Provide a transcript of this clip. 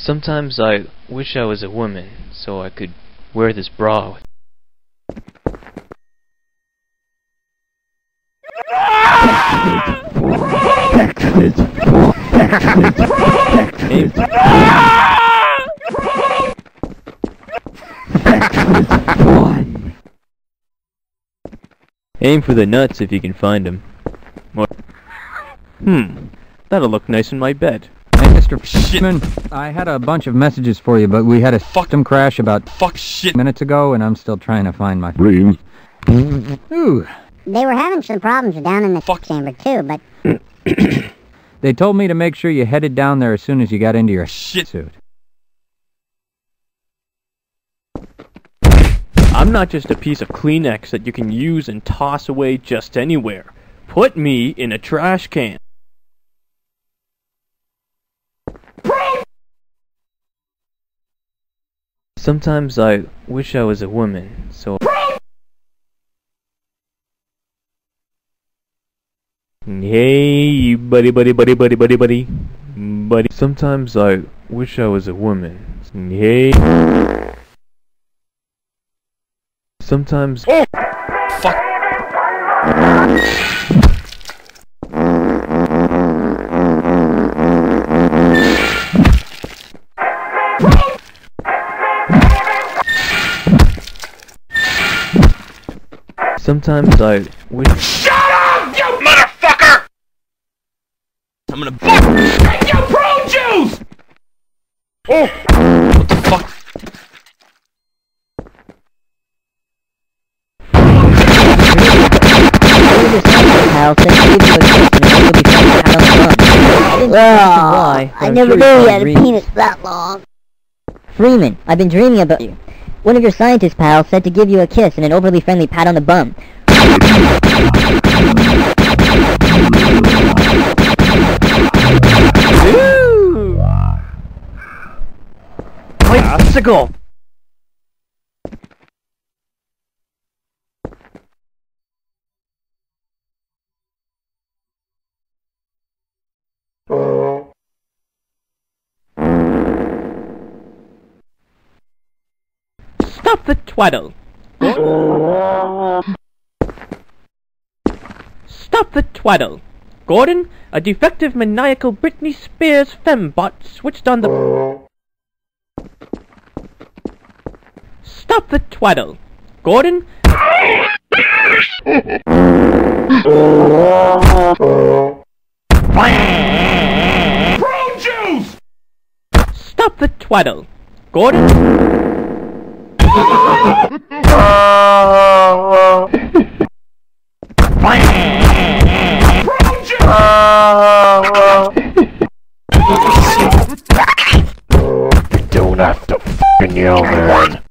Sometimes I wish I was a woman so I could wear this bra. Aim for the nuts if you can find them. That'll look nice in my bed. Hey, Mr. Shitman, I had a bunch of messages for you, but we had a system crash about minutes ago, and I'm still trying to find my... Green. Ooh. They were having some problems down in the chamber too, but... They told me to make sure you headed down there as soon as you got into your suit. I'm not just a piece of Kleenex that you can use and toss away just anywhere. Put me in a trash can. Sometimes I wish I was a woman, so... Hey, buddy. Sometimes I wish I was a woman. Hey. Sometimes... Oh! Fuck! Sometimes I wish... Shut up, you motherfucker! I'm gonna fuck you prune juice! Oh! What the fuck? I never knew you had a penis that long. Freeman, I've been dreaming about you. One of your scientist pals said to give you a kiss and an overly friendly pat on the bum. Ooh! Bicycle! Stop the twaddle! Stop the twaddle! Gordon, a defective maniacal Britney Spears fembot switched on the... Stop the twaddle! Gordon... Prune juice! Stop the twaddle! Gordon... You don't have to f***ing yell, man.